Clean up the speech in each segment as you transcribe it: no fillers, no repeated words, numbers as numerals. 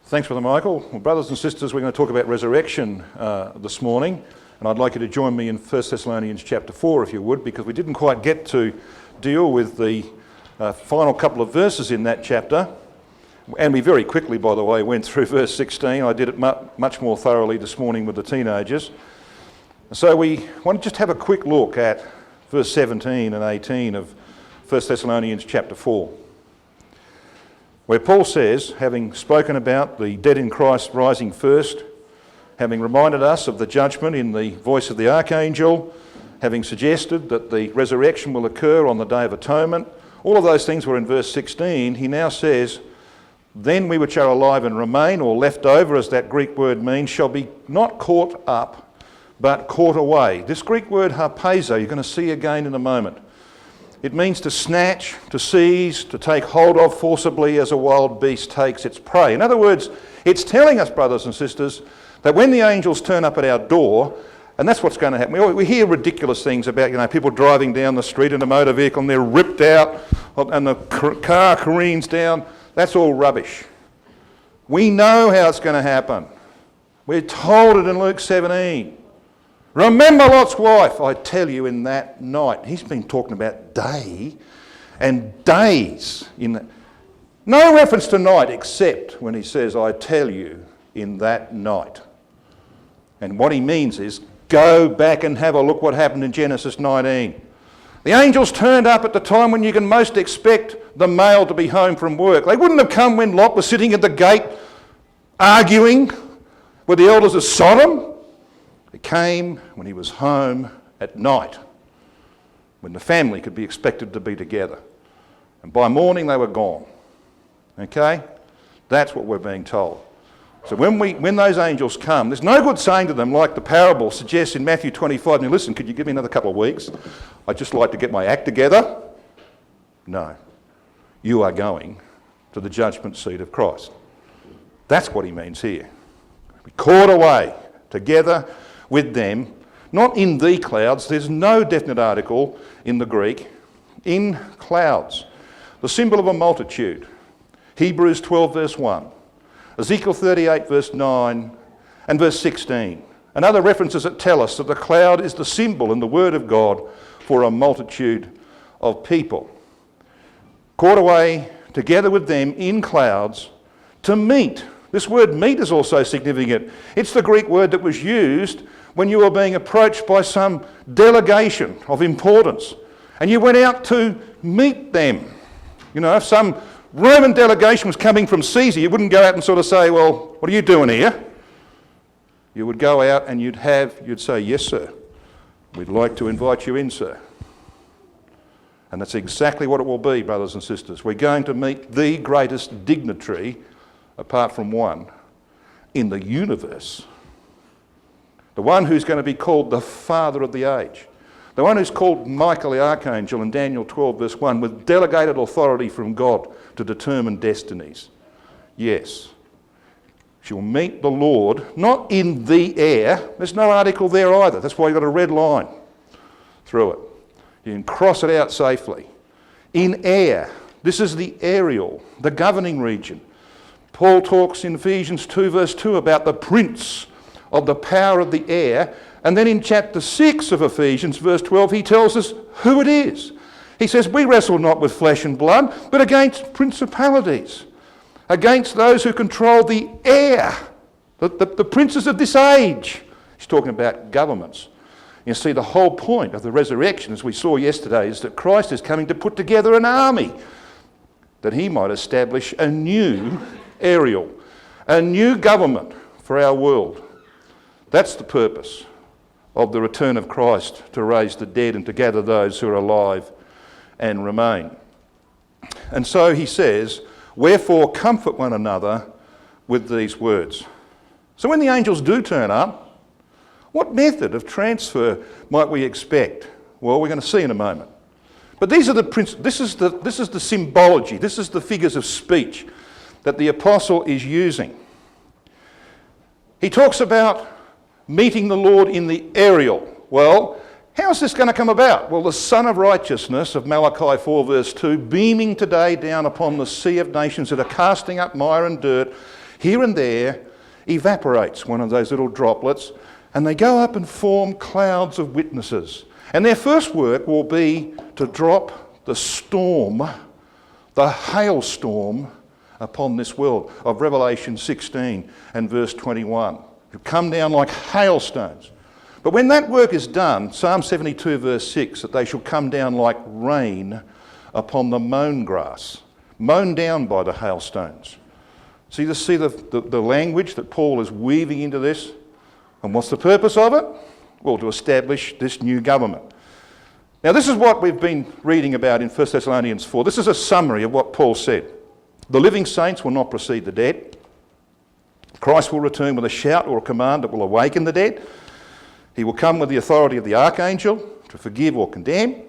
Thanks, Brother Michael. Well, brothers and sisters, we're going to talk about resurrection this morning, and I'd like you to join me in 1 Thessalonians chapter 4, if you would, because we didn't quite get to deal with the final couple of verses in that chapter, and we very quickly, by the way, went through verse 16. I did it much more thoroughly this morning with the teenagers. So we want to just have a quick look at verse 17 and 18 of 1 Thessalonians chapter 4. Where Paul says, having spoken about the dead in Christ rising first, having reminded us of the judgment in the voice of the archangel, having suggested that the resurrection will occur on the Day of Atonement, all of those things were in verse 16. He now says, then we which are alive and remain, or left over as that Greek word means, shall be not caught up, but caught away. This Greek word harpazo, you're going to see again in a moment. It means to snatch, to seize, to take hold of forcibly as a wild beast takes its prey. In other words, it's telling us, brothers and sisters, that when the angels turn up at our door, and that's what's going to happen. We hear ridiculous things about, people driving down the street in a motor vehicle and they're ripped out and the car careens down. That's all rubbish. We know how it's going to happen. We're told it in Luke 17. Remember Lot's wife, I tell you, in that night. He's been talking about day and days. No reference to night except when he says, I tell you, in that night. And what he means is, go back and have a look what happened in Genesis 19. The angels turned up at the time when you can most expect the male to be home from work. They wouldn't have come when Lot was sitting at the gate arguing with the elders of Sodom. It came when he was home at night, when the family could be expected to be together. And by morning they were gone. Okay? That's what we're being told. So when those angels come, there's no good saying to them, like the parable suggests in Matthew 25, now listen, could you give me another couple of weeks? I'd just like to get my act together. No. You are going to the judgment seat of Christ. That's what he means here. Be caught away together with them, not in the clouds. There's no definite article in the Greek. In clouds. The symbol of a multitude. Hebrews 12 verse 1. Ezekiel 38 verse 9 and verse 16. And other references that tell us that the cloud is the symbol in the Word of God for a multitude of people. Caught away together with them in clouds to meet. This word meet is also significant. It's the Greek word that was used when you were being approached by some delegation of importance and you went out to meet them. If some Roman delegation was coming from Caesar, you wouldn't go out and sort of say, well, what are you doing here? You would go out and you'd say, yes, sir. We'd like to invite you in, sir. And that's exactly what it will be, brothers and sisters. We're going to meet the greatest dignitary, apart from one, in the universe. The one who's going to be called the Father of the age. The one who's called Michael the Archangel in Daniel 12 verse 1 with delegated authority from God to determine destinies. Yes, she'll meet the Lord, not in the air. There's no article there either. That's why you've got a red line through it. You can cross it out safely. In air, this is the aerial, the governing region. Paul talks in Ephesians 2 verse 2 about the prince of the power of the air. And then in chapter 6 of Ephesians, verse 12, he tells us who it is. He says, we wrestle not with flesh and blood, but against principalities, against those who control the air, the princes of this age. He's talking about governments. You see, the whole point of the resurrection, as we saw yesterday, is that Christ is coming to put together an army, that he might establish a new aerial, a new government for our world. That's the purpose of the return of Christ, to raise the dead and to gather those who are alive and remain. And so he says, wherefore comfort one another with these words. So when the angels do turn up, what method of transfer might we expect? Well, we're going to see in a moment. But these are this is the symbology, this is the figures of speech that the apostle is using. He talks about meeting the Lord in the aerial. Well, how is this going to come about? Well, the Son of Righteousness of Malachi 4 verse 2, beaming today down upon the sea of nations that are casting up mire and dirt, here and there evaporates one of those little droplets, and they go up and form clouds of witnesses. And their first work will be to drop the storm, the hailstorm, upon this world of Revelation 16 and verse 21. It'll come down like hailstones. But when that work is done, Psalm 72 verse 6, that they shall come down like rain upon the mown grass, mown down by the hailstones. So you see the language that Paul is weaving into this. And what's the purpose of it? Well, to establish this new government. Now this is what we've been reading about in 1 Thessalonians 4. This is a summary of what Paul said. The living saints will not precede the dead. Christ will return with a shout or a command that will awaken the dead. He will come with the authority of the archangel to forgive or condemn,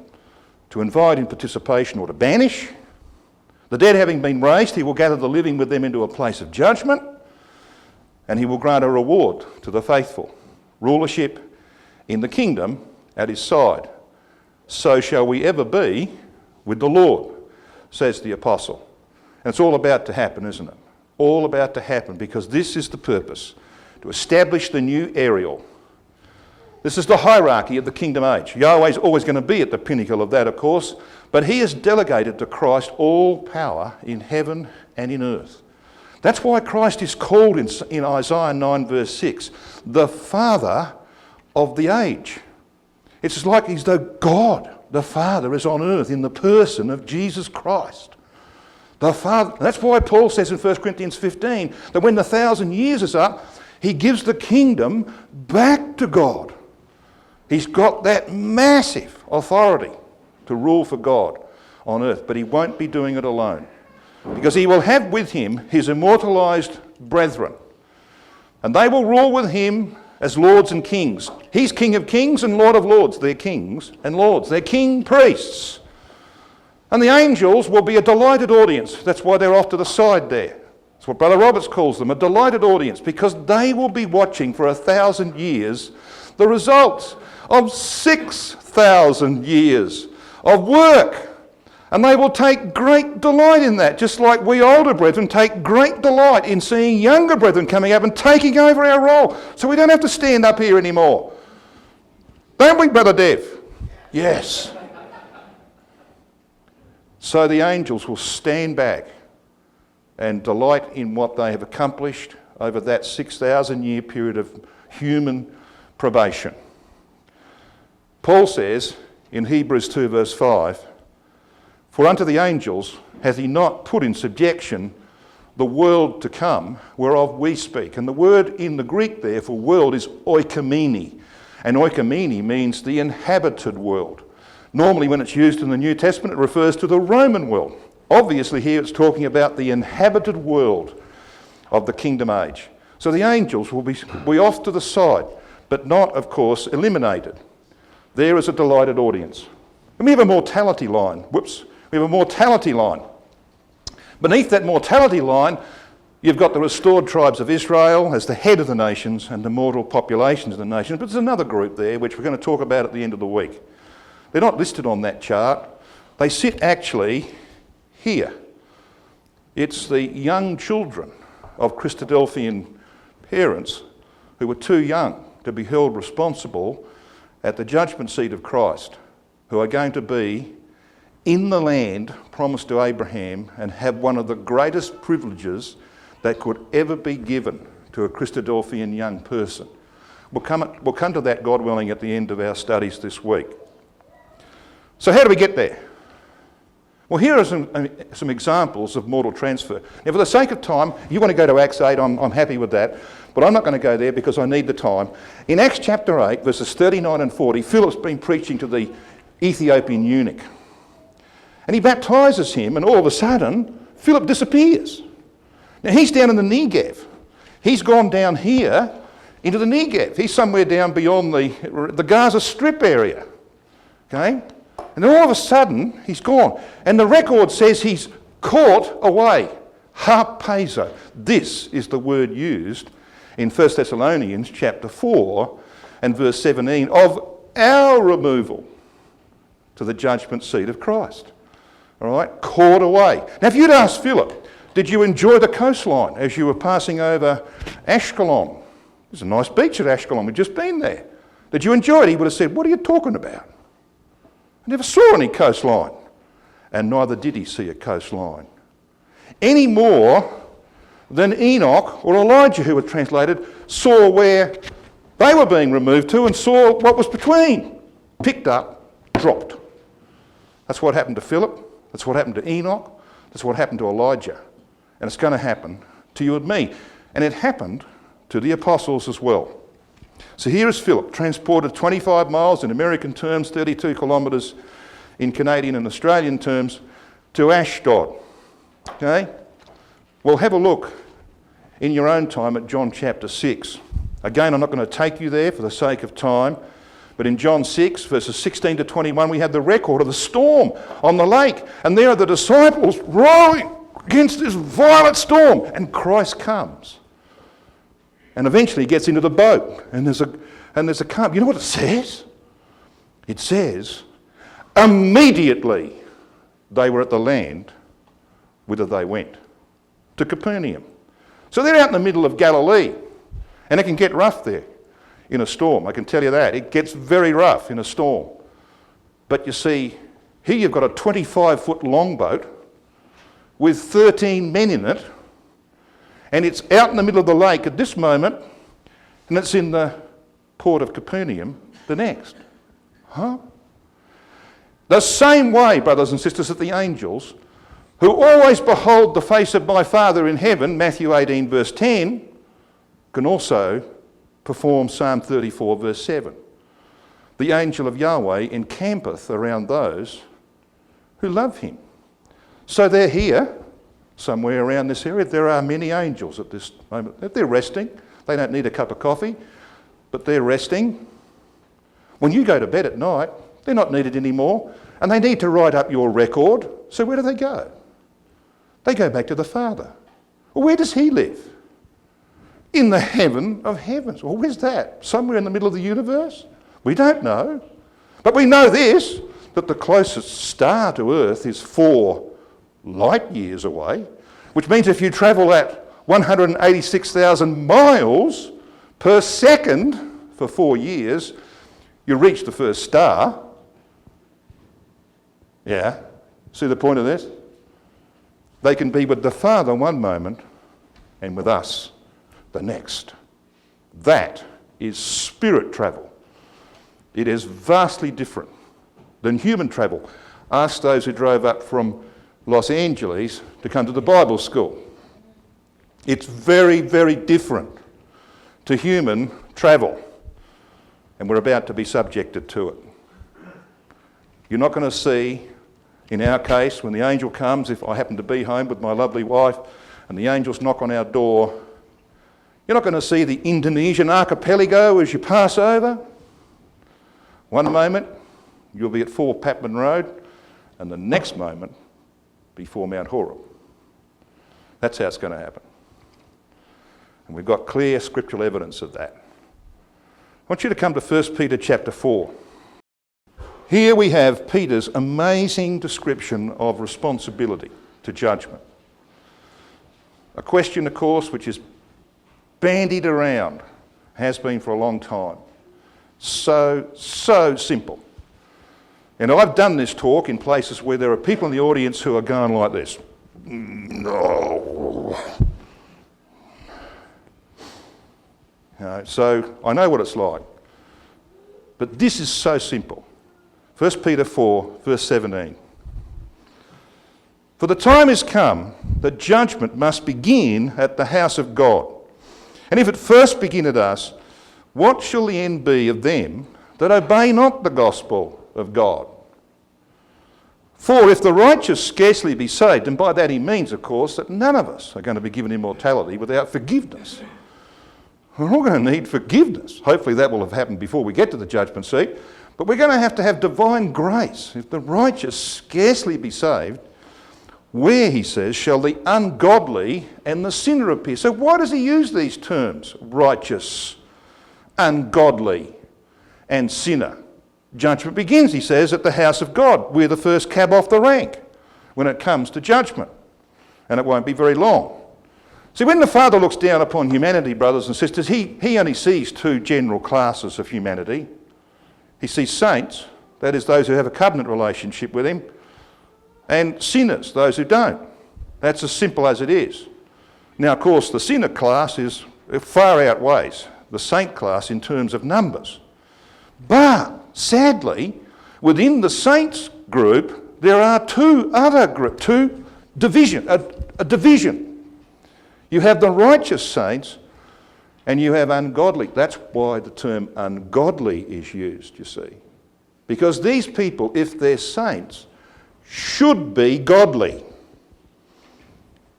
to invite in participation or to banish. The dead having been raised, he will gather the living with them into a place of judgment, and he will grant a reward to the faithful, rulership in the kingdom at his side. So shall we ever be with the Lord, says the apostle. And it's all about to happen, isn't it? All about to happen, because this is the purpose, to establish the new Ariel. This is the hierarchy of the kingdom age. Yahweh's always going to be at the pinnacle of that, of course, but he has delegated to Christ all power in heaven and in earth. That's why Christ is called in Isaiah 9 verse 6, the Father of the age. It's like as though God, the Father, is on earth in the person of Jesus Christ. The Father. That's why Paul says in 1 Corinthians 15 that when the 1,000 years is up, he gives the kingdom back to God. He's got that massive authority to rule for God on earth, but he won't be doing it alone, because he will have with him his immortalised brethren, and they will rule with him as lords and kings. He's King of kings and Lord of lords. They're kings and lords. They're king priests. And the angels will be a delighted audience. That's why they're off to the side there. That's what Brother Roberts calls them, a delighted audience, because they will be watching for 1,000 years the results of 6,000 years of work. And they will take great delight in that, just like we older brethren take great delight in seeing younger brethren coming up and taking over our role, so we don't have to stand up here anymore. Don't we, Brother Dev? Yes. So the angels will stand back and delight in what they have accomplished over that 6,000 year period of human probation. Paul says in Hebrews 2 verse 5, for unto the angels hath he not put in subjection the world to come, whereof we speak. And the word in the Greek there for world is oikomene. And oikomene means the inhabited world. Normally when it's used in the New Testament, it refers to the Roman world. Obviously here it's talking about the inhabited world of the kingdom age. So the angels will be off to the side, but not, of course, eliminated. There is a delighted audience. And we have a mortality line. We have a mortality line. Beneath that mortality line, you've got the restored tribes of Israel as the head of the nations and the mortal populations of the nations. But there's another group there which we're going to talk about at the end of the week. They're not listed on that chart. They sit actually here. It's the young children of Christadelphian parents who were too young to be held responsible at the judgment seat of Christ, who are going to be in the land promised to Abraham and have one of the greatest privileges that could ever be given to a Christadelphian young person. We'll come to that, God willing, at the end of our studies this week. So how do we get there? Well, here are some examples of mortal transfer. Now, for the sake of time, you want to go to Acts 8, I'm happy with that, but I'm not going to go there because I need the time. In Acts chapter 8, verses 39 and 40, Philip's been preaching to the Ethiopian eunuch. And he baptises him, and all of a sudden, Philip disappears. Now, he's down in the Negev. He's gone down here into the Negev. He's somewhere down beyond the Gaza Strip area. Okay? And then all of a sudden, he's gone. And the record says he's caught away. Harpazo. This is the word used in 1 Thessalonians chapter 4 and verse 17 of our removal to the judgment seat of Christ. All right? Caught away. Now, if you'd asked Philip, Did you enjoy the coastline as you were passing over Ashkelon? There's a nice beach at Ashkelon, we've just been there. Did you enjoy it? He would have said, what are you talking about? I never saw any coastline. And neither did he see a coastline. Any more than Enoch or Elijah, who were translated, saw where they were being removed to and saw what was between. Picked up, dropped. That's what happened to Philip. That's what happened to Enoch. That's what happened to Elijah. And it's going to happen to you and me. And it happened to the apostles as well. So here is Philip, transported 25 miles in American terms, 32 kilometres in Canadian and Australian terms, to Ashdod. Okay? Well, have a look in your own time at John chapter 6. Again, I'm not going to take you there for the sake of time, but in John 6, verses 16 to 21, we have the record of the storm on the lake, and there are the disciples rowing against this violent storm, and Christ comes. And eventually he gets into the boat, and there's a calm. You know what it says? It says, immediately they were at the land whither they went, to Capernaum. So they're out in the middle of Galilee, and it can get rough there in a storm, I can tell you that. It gets very rough in a storm. But you see, here you've got a 25-foot longboat with 13 men in it, and it's out in the middle of the lake at this moment, and it's in the port of Capernaum the next. Huh? The same way, brothers and sisters, that the angels, who always behold the face of my Father in heaven, Matthew 18 verse 10, can also perform Psalm 34 verse 7. The angel of Yahweh encampeth around those who love him. So they're here, somewhere around this area. There are many angels at this moment. They're resting. They don't need a cup of coffee, but they're resting. When you go to bed at night, they're not needed anymore, and they need to write up your record. So where do they go? They go back to the Father. Well, where does he live? In the heaven of heavens. Well, where's that? Somewhere in the middle of the universe? We don't know. But we know this, that the closest star to Earth is 4 light years away, which means if you travel at 186,000 miles per second for 4 years, you reach the first star. Yeah. See the point of this? They can be with the Father one moment and with us the next. That is spirit travel. It is vastly different than human travel. Ask those who drove up from Los Angeles to come to the Bible school. It's very, very different to human travel, and we're about to be subjected to it. You're not going to see, in our case, when the angel comes, if I happen to be home with my lovely wife and the angels knock on our door, you're not going to see the Indonesian archipelago as you pass over. One moment, you'll be at 4 Patman Road, and the next moment, before Mount Horeb. That's how it's going to happen. And we've got clear scriptural evidence of that. I want you to come to 1 Peter chapter 4. Here we have Peter's amazing description of responsibility to judgment. A question, of course, which is bandied around, has been for a long time. So simple. And I've done this talk in places where there are people in the audience who are going like this. No. So I know what it's like. But this is so simple. 1 Peter 4, verse 17. For the time is come that judgment must begin at the house of God. And if it first begin at us, what shall the end be of them that obey not the gospel of God? For if the righteous scarcely be saved, and by that he means, of course, that none of us are going to be given immortality without forgiveness. We're all going to need forgiveness. Hopefully that will have happened before we get to the judgment seat. But we're going to have divine grace. If the righteous scarcely be saved, where, he says, shall the ungodly and the sinner appear? So why does he use these terms? Righteous, ungodly, and sinner. Judgment begins, he says, at the house of God. We're the first cab off the rank when it comes to judgment. and it won't be very long. See, when the Father looks down upon humanity, brothers and sisters, he only sees two general classes of humanity. He sees saints, that is those who have a covenant relationship with him, and sinners, those who don't. That's as simple as it is. Now, of course, the sinner class far outweighs the saint class in terms of numbers. But, sadly, within the saints group, there are a division. You have the righteous saints and you have ungodly. That's why the term ungodly is used, you see. Because these people, if they're saints, should be godly.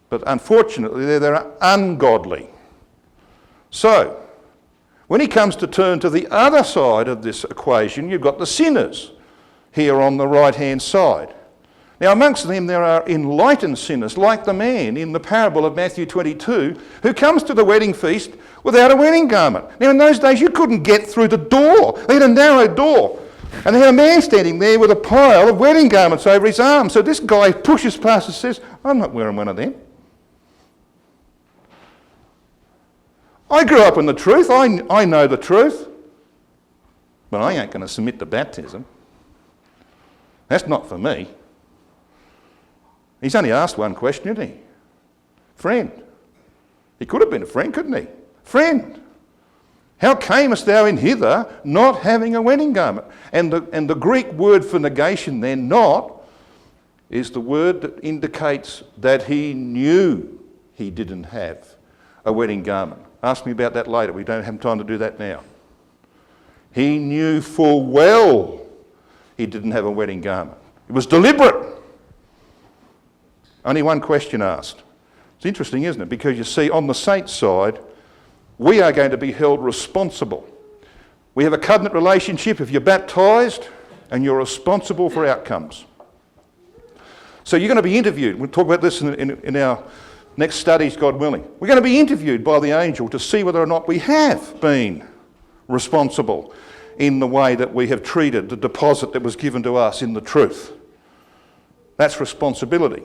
But unfortunately, they're ungodly. So, when he comes to turn to the other side of this equation, you've got the sinners here on the right-hand side. Now, amongst them, there are enlightened sinners, like the man in the parable of Matthew 22, who comes to the wedding feast without a wedding garment. Now, in those days, you couldn't get through the door. They had a narrow door. And they had a man standing there with a pile of wedding garments over his arm. So this guy pushes past and says, I'm not wearing one of them. I grew up in the truth. I know the truth. But I ain't going to submit to baptism. That's not for me. He's only asked one question, isn't he? Friend. He could have been a friend, couldn't he? Friend. How camest thou in hither not having a wedding garment? And the Greek word for negation then, not, is the word that indicates that he knew he didn't have a wedding garment. Ask me about that later. We don't have time to do that now. He knew full well he didn't have a wedding garment. It was deliberate. Only one question asked. It's interesting, isn't it? Because you see, on the saints' side, we are going to be held responsible. We have a covenant relationship if you're baptised, and you're responsible for outcomes. So you're going to be interviewed. We'll talk about this in our next studies, God willing. We're going to be interviewed by the angel to see whether or not we have been responsible in the way that we have treated the deposit that was given to us in the truth. That's responsibility.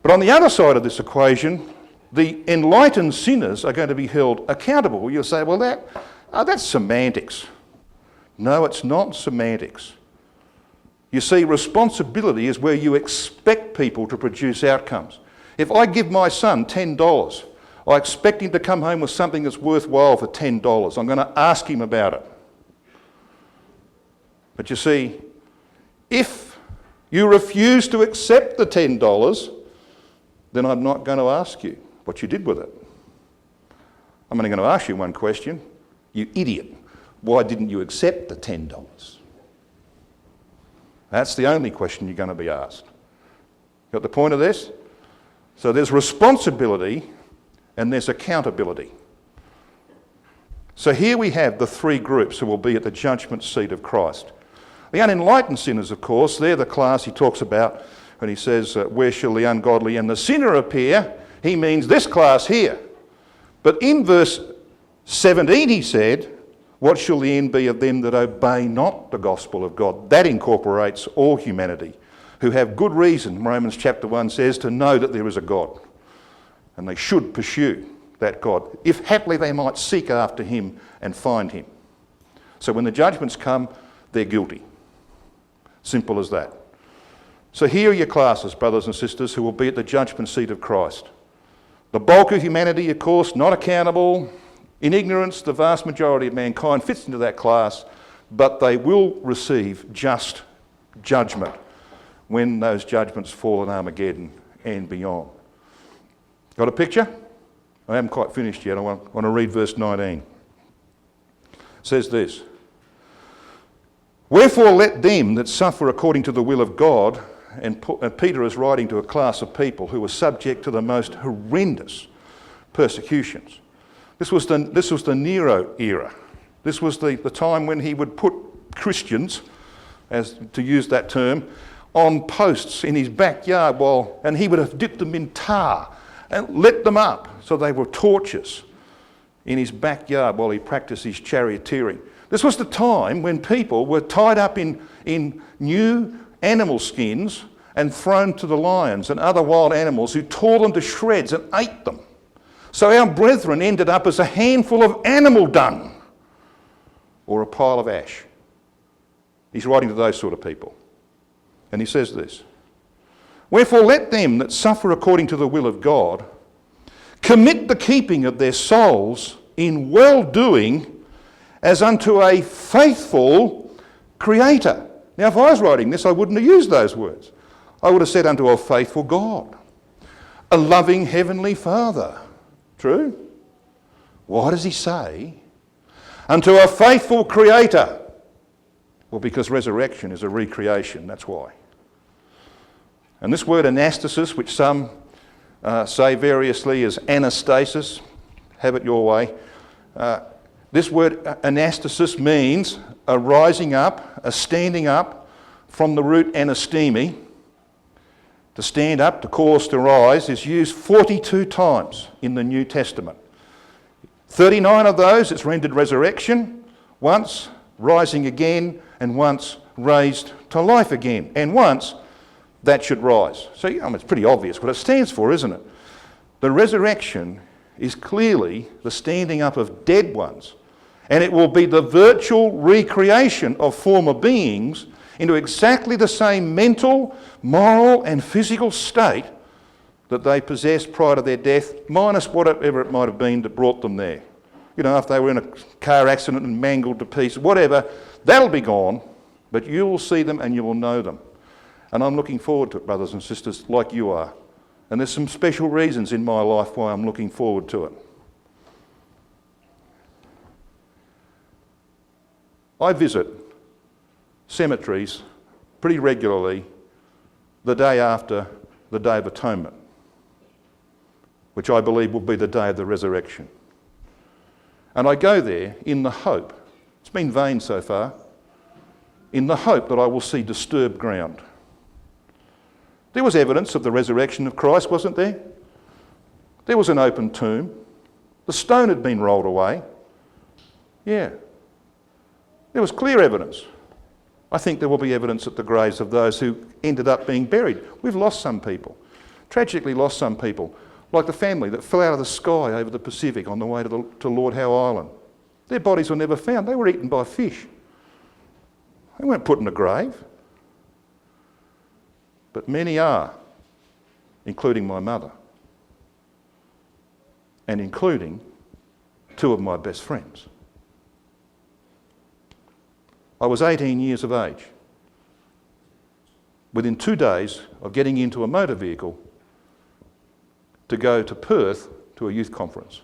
But on the other side of this equation, the enlightened sinners are going to be held accountable. You'll say, well, that's semantics. No, it's not semantics. You see, responsibility is where you expect people to produce outcomes. If I give my son $10, I expect him to come home with something that's worthwhile for $10. I'm going to ask him about it. But you see, if you refuse to accept the $10, then I'm not going to ask you what you did with it. I'm only going to ask you one question. You idiot, why didn't you accept the $10? That's the only question you're going to be asked. Got the point of this? So there's responsibility and there's accountability. So here we have the three groups who will be at the judgment seat of Christ. The unenlightened sinners, of course, they're the class he talks about when he says, where shall the ungodly and the sinner appear? He means this class here. But in verse 17 he said, what shall the end be of them that obey not the gospel of God? That incorporates all humanity, who have good reason, Romans chapter 1 says, to know that there is a God. And they should pursue that God, if haply they might seek after him and find him. So when the judgments come, they're guilty. Simple as that. So here are your classes, brothers and sisters, who will be at the judgment seat of Christ. The bulk of humanity, of course, not accountable. In ignorance, the vast majority of mankind fits into that class, but they will receive just judgment when those judgments fall in Armageddon and beyond. Got a picture? I haven't quite finished yet. I want to read verse 19. It says this, wherefore let them that suffer according to the will of God, and Peter is writing to a class of people who were subject to the most horrendous persecutions. This was the Nero era. This was the time when he would put Christians, as to use that term, on posts in his backyard and he would have dipped them in tar and lit them up so they were torches in his backyard while he practiced his charioteering. This was the time when people were tied up in new animal skins and thrown to the lions and other wild animals who tore them to shreds and ate them. So our brethren ended up as a handful of animal dung or a pile of ash. He's writing to those sort of people. And he says this, "Wherefore let them that suffer according to the will of God commit the keeping of their souls in well-doing as unto a faithful Creator." Now, if I was writing this, I wouldn't have used those words. I would have said unto a faithful God, a loving Heavenly Father. True? Why does he say unto a faithful Creator? Well, because resurrection is a recreation, that's why. And this word anastasis, which some say variously as anastasis, have it your way. This word anastasis means a rising up, a standing up from the root anastemi. To stand up, to cause to rise, is used 42 times in the New Testament. 39 of those it's rendered resurrection, once rising again, and once raised to life again, and once that should rise. So it's pretty obvious what it stands for, isn't it? The resurrection is clearly the standing up of dead ones, and it will be the virtual recreation of former beings into exactly the same mental, moral and physical state that they possessed prior to their death, minus whatever it might have been that brought them there. If they were in a car accident and mangled to pieces, whatever, that'll be gone, but you will see them and you will know them. And I'm looking forward to it, brothers and sisters, like you are. And there's some special reasons in my life why I'm looking forward to it. I visit cemeteries pretty regularly the day after the Day of Atonement, which I believe will be the day of the resurrection. And I go there in the hope, it's been vain so far, in the hope that I will see disturbed ground. There was evidence of the resurrection of Christ, wasn't there? There was an open tomb. The stone had been rolled away. Yeah. There was clear evidence. I think there will be evidence at the graves of those who ended up being buried. We've lost some people, tragically lost some people, like the family that fell out of the sky over the Pacific on the way to Lord Howe Island. Their bodies were never found. They were eaten by fish. They weren't put in a grave. But many are, including my mother, and including two of my best friends. I was 18 years of age. Within 2 days of getting into a motor vehicle to go to Perth to a youth conference.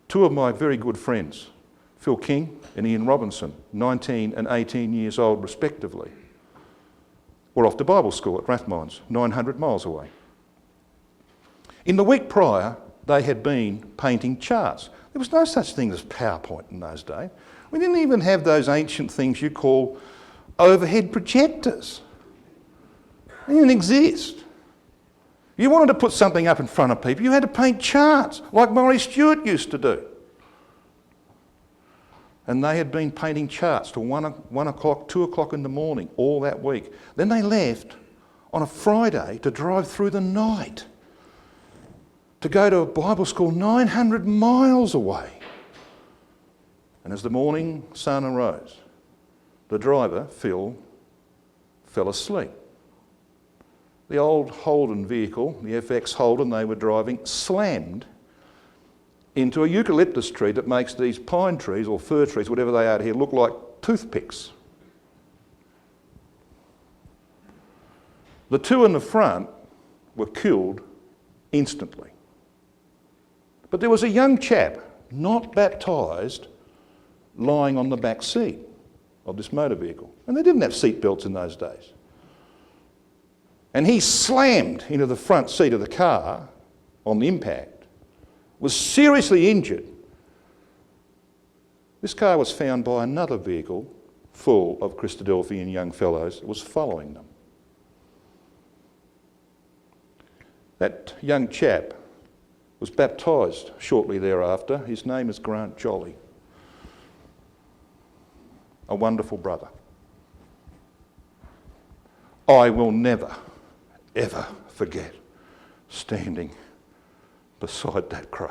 Two of my very good friends, Phil King and Ian Robinson, 19 and 18 years old respectively, were off to Bible school at Rathmines, 900 miles away. In the week prior, they had been painting charts. There was no such thing as PowerPoint in those days. We didn't even have those ancient things you call overhead projectors. They didn't exist. You wanted to put something up in front of people, you had to paint charts, like Maurice Stewart used to do. And they had been painting charts till 1 o'clock, 2 o'clock in the morning, all that week. Then they left on a Friday to drive through the night to go to a Bible school 900 miles away. And as the morning sun arose, the driver, Phil, fell asleep. The old Holden vehicle, the FX Holden they were driving, slammed into a eucalyptus tree that makes these pine trees or fir trees, whatever they are here, look like toothpicks. The two in the front were killed instantly. But there was a young chap, not baptised, lying on the back seat of this motor vehicle. And they didn't have seat belts in those days. And he slammed into the front seat of the car on the impact, was seriously injured. This car was found by another vehicle full of Christadelphian young fellows that was following them. That young chap was baptised shortly thereafter. His name is Grant Jolly. A wonderful brother. I will never, ever forget standing beside that grave.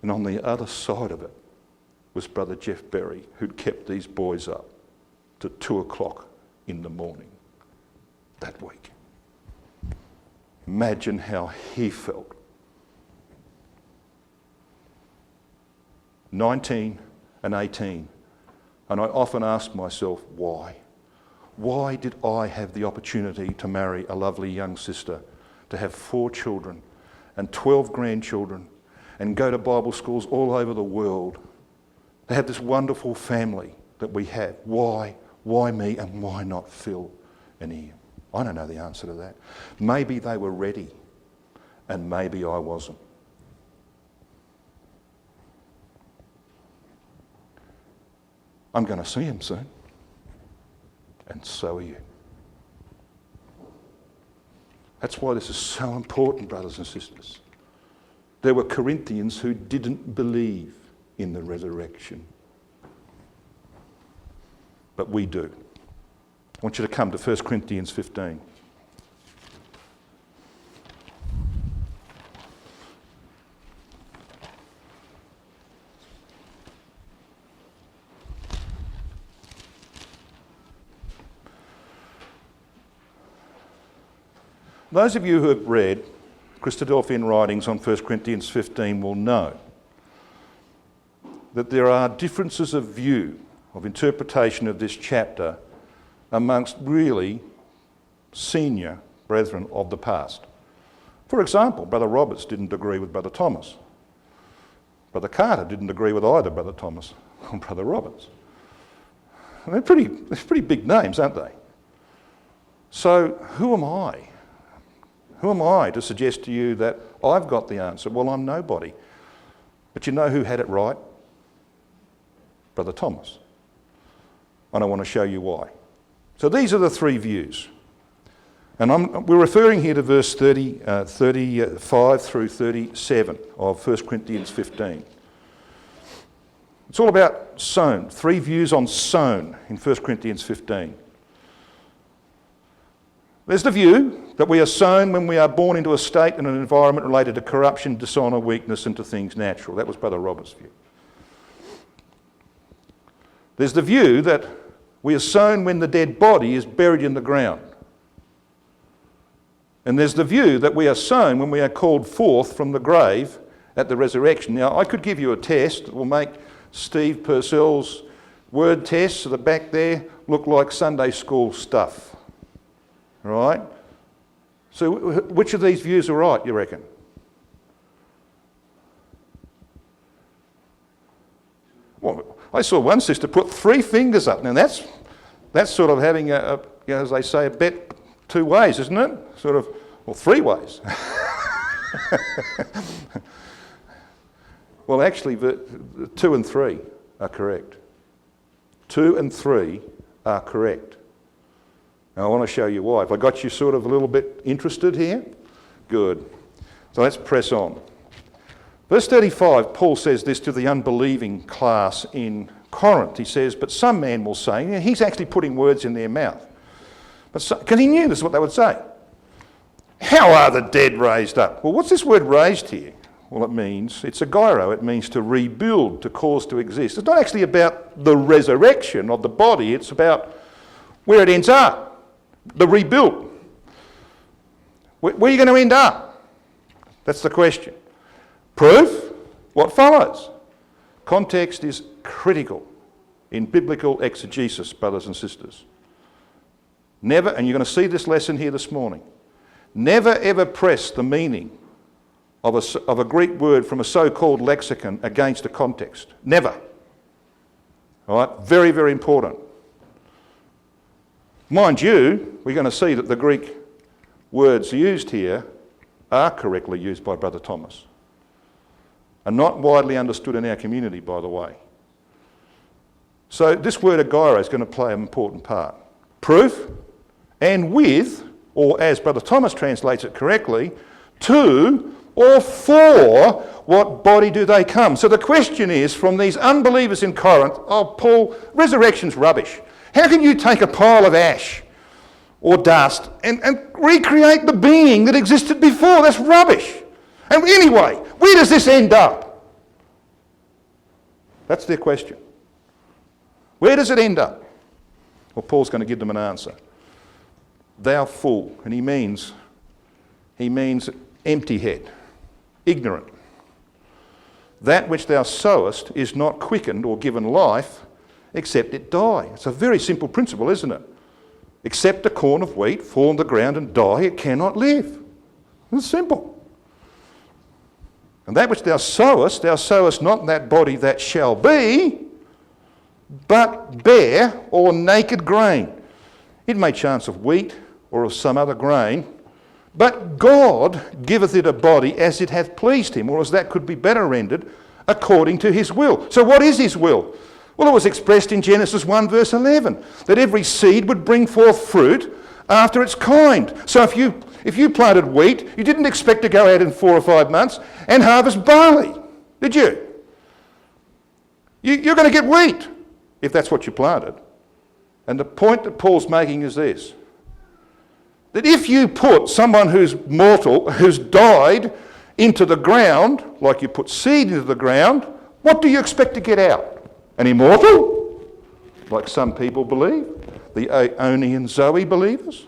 And on the other side of it was Brother Jeff Berry, who'd kept these boys up to 2 o'clock in the morning that week. Imagine how he felt. 19 and 18. And I often ask myself, why? Why did I have the opportunity to marry a lovely young sister, to have 4 children and 12 grandchildren, and go to Bible schools all over the world, to have this wonderful family that we have? Why? Why me and why not Phil and Ian? I don't know the answer to that. Maybe they were ready and maybe I wasn't. I'm going to see him soon. And so are you. That's why this is so important, brothers and sisters. There were Corinthians who didn't believe in the resurrection. But we do. I want you to come to 1 Corinthians 15. Those of you who have read Christadelphian writings on 1 Corinthians 15 will know that there are differences of view, of interpretation of this chapter amongst really senior brethren of the past. For example, Brother Roberts didn't agree with Brother Thomas. Brother Carter didn't agree with either Brother Thomas or Brother Roberts. And they're pretty big names, aren't they? So who am I? Who am I to suggest to you that I've got the answer? Well, I'm nobody. But you know who had it right? Brother Thomas. And I want to show you why. So these are the 3 views. And we're referring here to verse 35 through 37 of 1 Corinthians 15. It's all about sown. 3 views on sown in 1 Corinthians 15. There's the view that we are sown when we are born into a state and an environment related to corruption, dishonour, weakness and to things natural. That was Brother Roberts' view. There's the view that we are sown when the dead body is buried in the ground. And there's the view that we are sown when we are called forth from the grave at the resurrection. Now, I could give you a test that will make Steve Purcell's word tests at the back there look like Sunday school stuff. Right? So which of these views are right, you reckon? Well, I saw one sister put 3 fingers up. Now that's sort of having as they say, a bet 2 ways, isn't it? Sort of, well, 3 ways. Well, actually, the 2 and 3 are correct. 2 and 3 are correct. Now, I want to show you why. Have I got you sort of a little bit interested here? Good. So let's press on. Verse 35, Paul says this to the unbelieving class in Corinth. He says, but some man will say, he's actually putting words in their mouth. Because he knew this is what they would say. How are the dead raised up? Well, what's this word raised here? Well, it's a gyro. It means to rebuild, to cause to exist. It's not actually about the resurrection of the body. It's about where it ends up. The rebuilt. Where are you going to end up? That's the question. Proof? What follows? Context is critical in biblical exegesis, brothers and sisters. Never, and you're going to see this lesson here this morning, never ever press the meaning of a Greek word from a so-called lexicon against a context. Never. All right? Very, very important. Mind you, we're going to see that the Greek words used here are correctly used by Brother Thomas. And not widely understood in our community, by the way. So this word agyro is going to play an important part. Proof, and with, or as Brother Thomas translates it correctly, to or for what body do they come? So the question is, from these unbelievers in Corinth, oh, Paul, resurrection's rubbish. How can you take a pile of ash or dust and recreate the being that existed before. That's rubbish. And anyway, where does this end up? That's their question. Where does it end up? Well, Paul's going to give them an answer. Thou fool. And he means empty head, ignorant. That which thou sowest is not quickened or given life, except it die. It's a very simple principle, isn't it? Except a corn of wheat fall on the ground and die, it cannot live. It's simple. And that which thou sowest not that body that shall be, but bare or naked grain. It may chance of wheat or of some other grain, but God giveth it a body as it hath pleased him, or as that could be better rendered, according to his will. So what is his will? Well, it was expressed in Genesis 1 verse 11, that every seed would bring forth fruit after its kind. So if you planted wheat, you didn't expect to go out in 4 or 5 months and harvest barley, did you? You're going to get wheat if that's what you planted. And the point that Paul's making is this, that if you put someone who's mortal, who's died, into the ground, like you put seed into the ground, what do you expect to get out? An immortal? Like some people believe? The Oni and Zoe believers?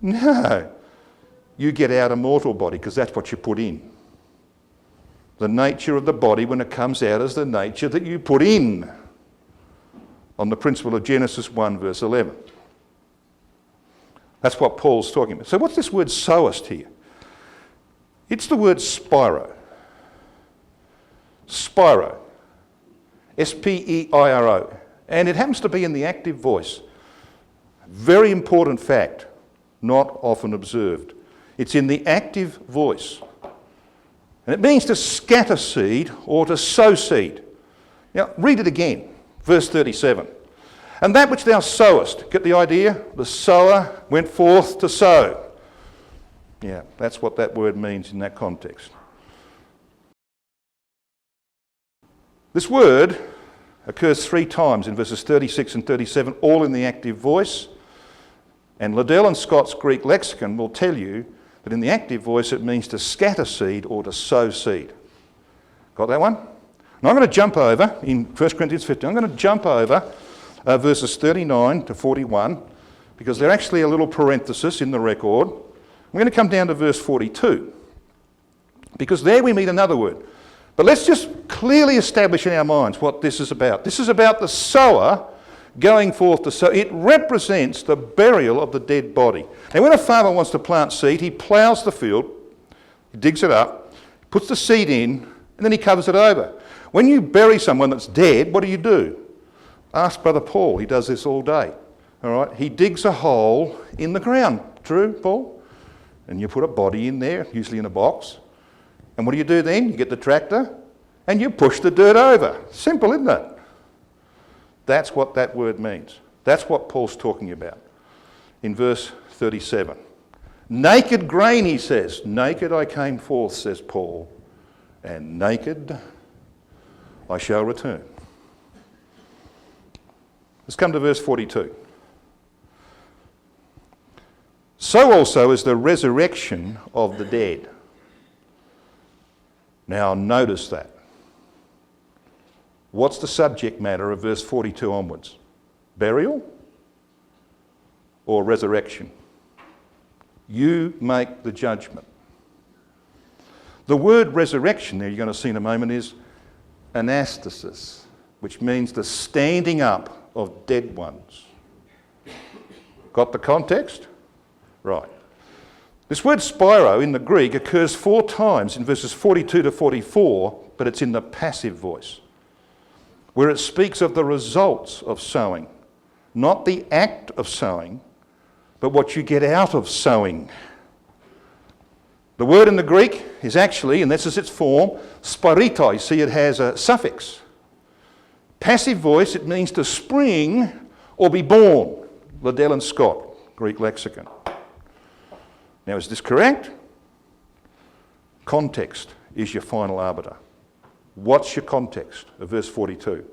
No. You get out a mortal body because that's what you put in. The nature of the body when it comes out is the nature that you put in, on the principle of Genesis 1 verse 11. That's what Paul's talking about. So what's this word sowest here? It's the word spiro. Spiro. S-P-E-I-R-O. And it happens to be in the active voice. Very important fact, not often observed. It's in the active voice. And it means to scatter seed or to sow seed. Now, read it again, verse 37. And that which thou sowest, get the idea? The sower went forth to sow. Yeah, that's what that word means in that context. This word occurs 3 times in verses 36 and 37, all in the active voice. And Liddell and Scott's Greek lexicon will tell you that in the active voice it means to scatter seed or to sow seed. Got that one? Now I'm going to jump over, in 1 Corinthians 15, I'm going to jump over verses 39 to 41, because they're actually a little parenthesis in the record. I'm going to come down to verse 42, because there we meet another word. But let's just clearly establish in our minds what this is about. This is about the sower going forth to sow. It represents the burial of the dead body. Now, when a farmer wants to plant seed, he ploughs the field, he digs it up, puts the seed in, and then he covers it over. When you bury someone that's dead, what do? Ask Brother Paul. He does this all day. All right? He digs a hole in the ground. True, Paul? And you put a body in there, usually in a box. And what do you do then? You get the tractor and you push the dirt over. Simple, isn't it? That's what that word means. That's what Paul's talking about in verse 37. Naked grain, he says. Naked I came forth, says Paul, and naked I shall return. Let's come to verse 42. So also is the resurrection of the dead. Now notice that. What's the subject matter of verse 42 onwards? Burial or resurrection? You make the judgment. The word resurrection there, you're going to see in a moment, is anastasis, which means the standing up of dead ones. Got the context? Right. This word spiro in the Greek occurs 4 times in verses 42 to 44, but it's in the passive voice, where it speaks of the results of sowing, not the act of sowing, but what you get out of sowing. The word in the Greek is actually, and this is its form, spirito. You see it has a suffix. Passive voice, it means to spring or be born. Liddell and Scott, Greek lexicon. Now, is this correct? Context is your final arbiter. What's your context of verse 42?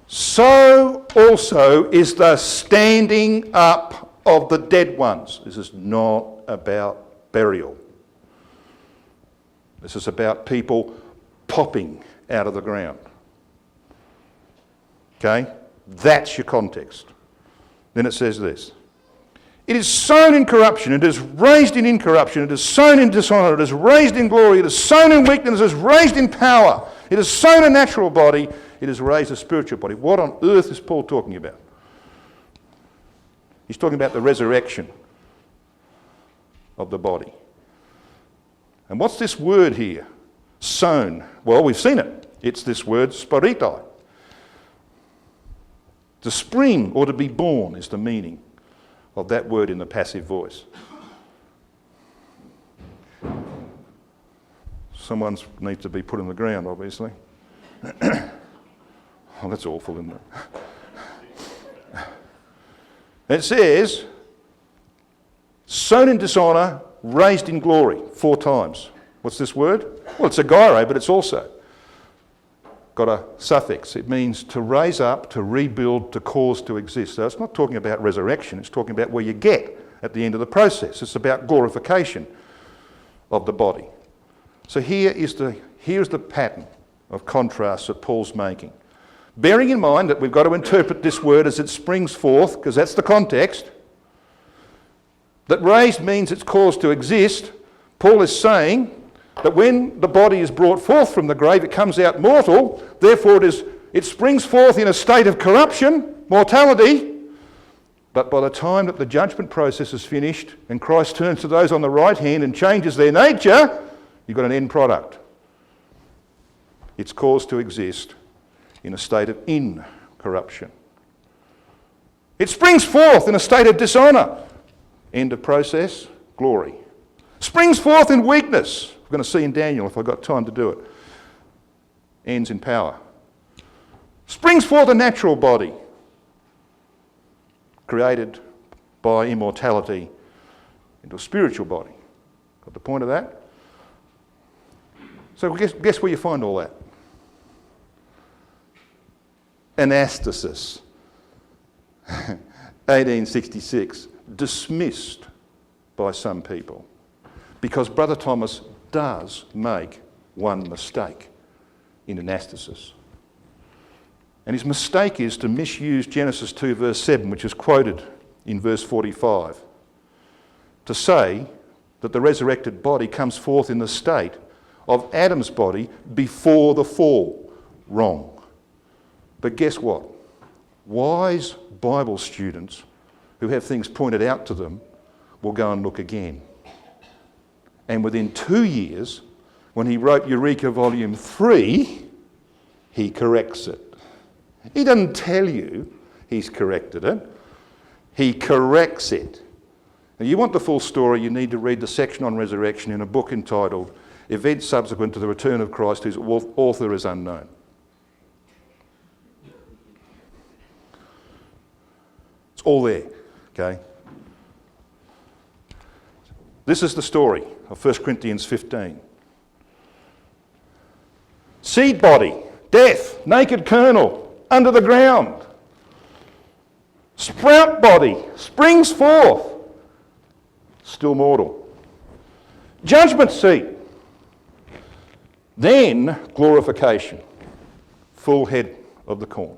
so also is the standing up of the dead ones. This is not about burial. This is about people popping out of the ground. Okay? That's your context. Then it says this. It is sown in corruption, it is raised in incorruption, it is sown in dishonour, it is raised in glory, it is sown in weakness, it is raised in power, it is sown a natural body, it is raised a spiritual body. What on earth is Paul talking about? He's talking about the resurrection of the body. And what's this word here? Sown. Well, we've seen it. It's this word, spiritai. To spring or to be born is the meaning of that word in the passive voice. Someone needs to be put in the ground, obviously. Oh, that's awful, isn't it? It says, sown in dishonour, raised in glory, 4 times. What's this word? Well, it's a gyro, but it's also got a suffix. It means to raise up, to rebuild, to cause to exist. So it's not talking about resurrection, it's talking about where you get at the end of the process. It's about glorification of the body. So here's the pattern of contrast that Paul's making. Bearing in mind that we've got to interpret this word as it springs forth, because that's the context, that raised means it's caused to exist. Paul is saying that when the body is brought forth from the grave, it comes out mortal, therefore it springs forth in a state of corruption, mortality, but by the time that the judgment process is finished and Christ turns to those on the right hand and changes their nature, you've got an end product. It's caused to exist in a state of incorruption. It springs forth in a state of dishonour. End of process, glory. Springs forth in weakness. We're going to see in Daniel if I've got time to do it. Ends in power. Springs forth a natural body created by immortality into a spiritual body. Got the point of that? So guess where you find all that? Anastasis. 1866. Dismissed by some people. Because Brother Thomas does make one mistake in anastasis. And his mistake is to misuse Genesis 2 verse 7, which is quoted in verse 45, to say that the resurrected body comes forth in the state of Adam's body before the fall. Wrong. But guess what? Wise Bible students who have things pointed out to them will go and look again. And within 2 years, when he wrote Eureka Volume 3, he corrects it. He doesn't tell you he's corrected it. He corrects it. Now, you want the full story, you need to read the section on resurrection in a book entitled Events Subsequent to the Return of Christ, whose author is unknown. It's all there, okay? This is the story of 1 Corinthians 15. Seed body, death, naked kernel, under the ground. Sprout body, springs forth, still mortal. Judgment seat. Then glorification, full head of the corn.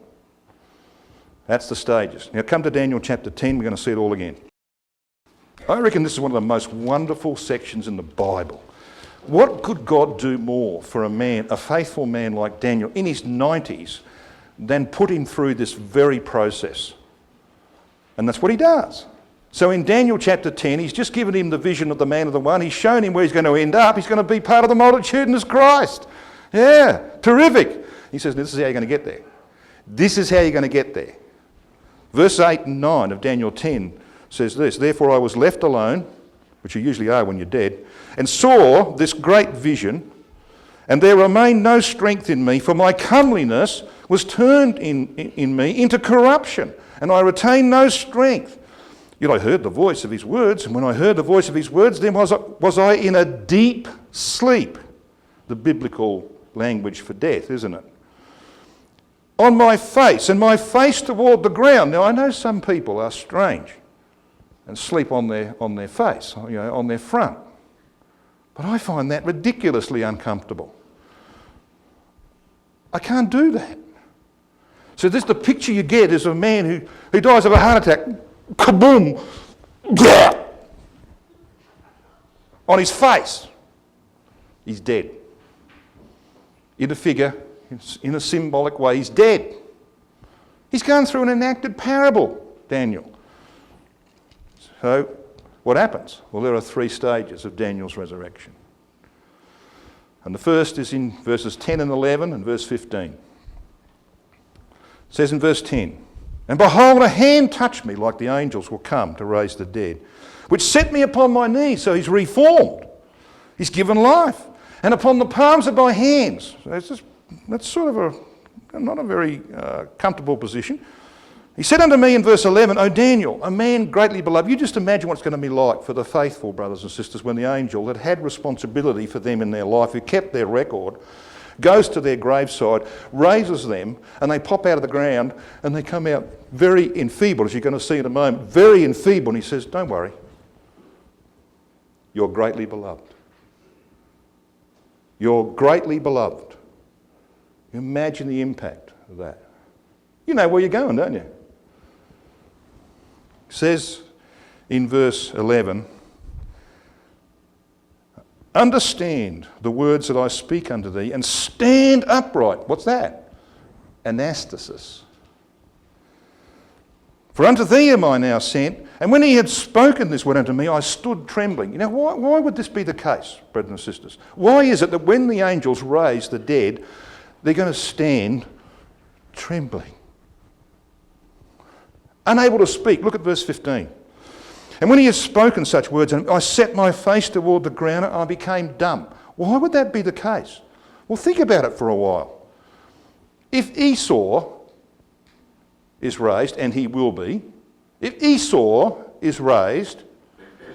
That's the stages. Now come to Daniel chapter 10, we're going to see it all again. I reckon this is one of the most wonderful sections in the Bible. What could God do more for a man, a faithful man like Daniel in his 90s, than put him through this very process? And that's what he does. So in Daniel chapter 10, he's just given him the vision of the man of the one. He's shown him where he's going to end up. He's going to be part of the multitudinous Christ. Yeah, terrific. He says, this is how you're going to get there. This is how you're going to get there. Verse 8 and 9 of Daniel 10 says this, therefore I was left alone, which you usually are when you're dead, and saw this great vision, and there remained no strength in me, for my comeliness was turned in me into corruption, and I retained no strength. Yet I heard the voice of his words, and when I heard the voice of his words, then was I in a deep sleep. The biblical language for death, isn't it? on my face, and my face toward the ground. Now, I know some people are strange and sleep on their face, on their front. But I find that ridiculously uncomfortable. I can't do that. So the picture you get is of a man who dies of a heart attack. Kaboom! Yeah! On his face. He's dead. In a figure, in a symbolic way, he's dead. He's gone through an enacted parable, Daniel. So, what happens? Well, there are 3 stages of Daniel's resurrection. And the first is in verses 10 and 11 and verse 15. It says in verse 10, "And behold, a hand touched me like the angels will come to raise the dead, which set me upon my knees." So he's reformed. He's given life. "And upon the palms of my hands." So that's sort of not a very comfortable position. "He said unto me in verse 11, O Daniel, a man greatly beloved." You just imagine what it's going to be like for the faithful brothers and sisters when the angel that had responsibility for them in their life, who kept their record, goes to their graveside, raises them, and they pop out of the ground and they come out very enfeebled, as you're going to see in a moment, very enfeebled. And he says, "Don't worry, you're greatly beloved. You're greatly beloved." You imagine the impact of that. You know where you're going, don't you? It says in verse 11, "Understand the words that I speak unto thee, and stand upright." What's that? Anastasis. "For unto thee am I now sent." And when he had spoken this word unto me, I stood trembling. You know, why would this be the case, brothers and sisters? Why is it that when the angels raise the dead, they're going to stand trembling? Unable to speak. Look at verse 15. "And when he has spoken such words, and I set my face toward the ground, and I became dumb." Why would that be the case? Well, think about it for a while. If Esau is raised, and he will be, if Esau is raised,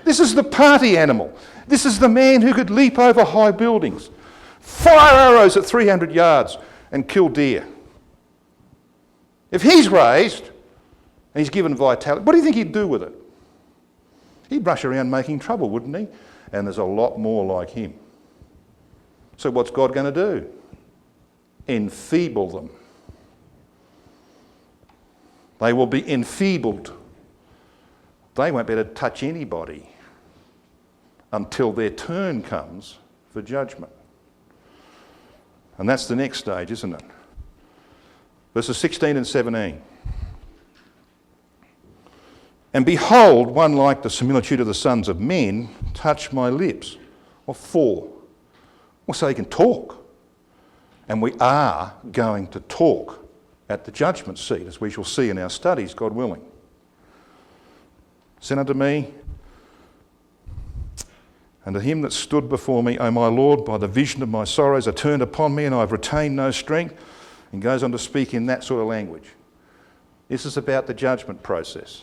this is the party animal. This is the man who could leap over high buildings, fire arrows at 300 yards, and kill deer. If he's raised, and he's given vitality, what do you think he'd do with it? He'd rush around making trouble, wouldn't he? And there's a lot more like him. So what's God going to do? Enfeeble them. They will be enfeebled. They won't be able to touch anybody until their turn comes for judgment. And that's the next stage, isn't it? Verses 16 and 17. "And behold, one like the similitude of the sons of men touched my lips." Or 4. Well, so he can talk. And we are going to talk at the judgment seat, as we shall see in our studies, God willing. "Said unto me, and to him that stood before me, O my Lord, by the vision of my sorrows are turned upon me, and I have retained no strength." And goes on to speak in that sort of language. This is about the judgment process.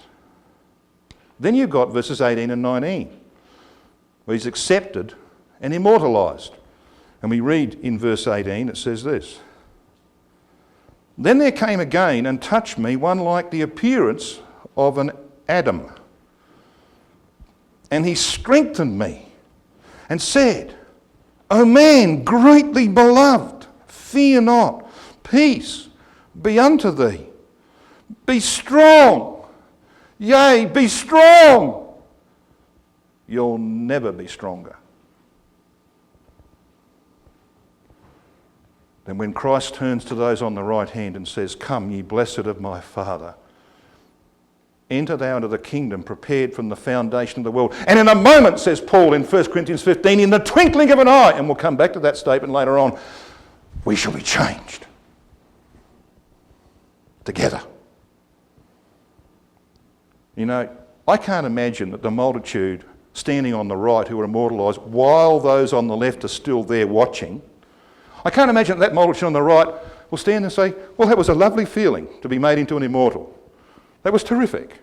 Then you've got verses 18 and 19, where he's accepted and immortalised. And we read in verse 18, it says this, "Then there came again and touched me one like the appearance of an Adam. And he strengthened me and said, O man greatly beloved, fear not, peace be unto thee. Be strong. Yea, be strong. You'll never be stronger." Then when Christ turns to those on the right hand and says, "Come, ye blessed of my Father, enter thou into the kingdom prepared from the foundation of the world." And in a moment, says Paul in 1 Corinthians 15, in the twinkling of an eye, and we'll come back to that statement later on, we shall be changed together. You know, I can't imagine that the multitude standing on the right who are immortalised while those on the left are still there watching, I can't imagine that multitude on the right will stand and say, "Well, that was a lovely feeling to be made into an immortal. That was terrific."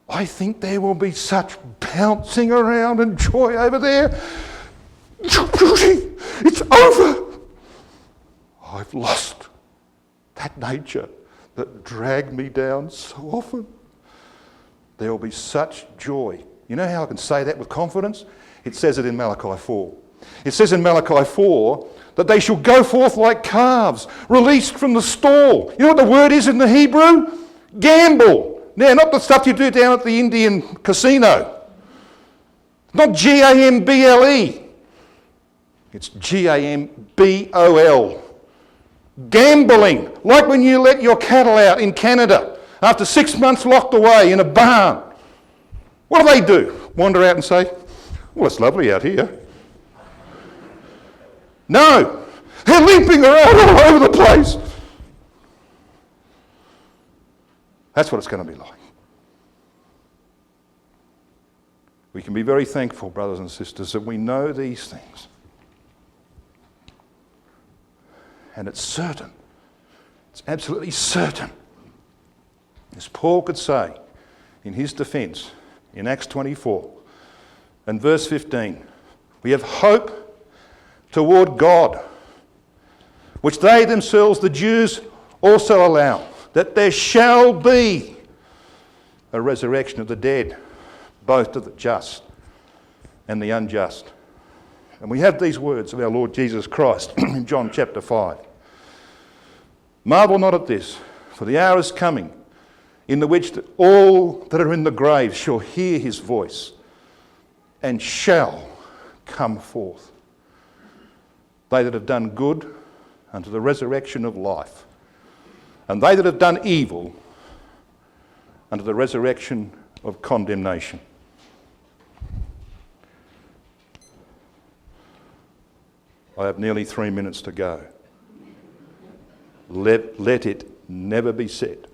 I think there will be such bouncing around and joy over there. It's over. I've lost that nature that dragged me down so often. There will be such joy. You know how I can say that with confidence? It says it in Malachi 4. It says in Malachi 4 that they shall go forth like calves, released from the stall. You know what the word is in the Hebrew? Gamble. Now, not the stuff you do down at the Indian casino. Not G-A-M-B-L-E. It's G-A-M-B-O-L. Gambling. Like when you let your cattle out in Canada after 6 months locked away in a barn. What do? Wander out and say, well, it's lovely out here. No. They're leaping around all over the place. That's what it's going to be like. We can be very thankful, brothers and sisters, that we know these things. And it's certain. It's absolutely certain. As Paul could say in his defence in Acts 24 and verse 15, we have hope toward God, which they themselves, the Jews, also allow, that there shall be a resurrection of the dead, both of the just and the unjust. And we have these words of our Lord Jesus Christ in John chapter 5. Marvel not at this, for the hour is coming, in the which all that are in the grave shall hear his voice, and shall come forth. They that have done good unto the resurrection of life, and they that have done evil unto the resurrection of condemnation. I have nearly 3 minutes to go. Let it never be said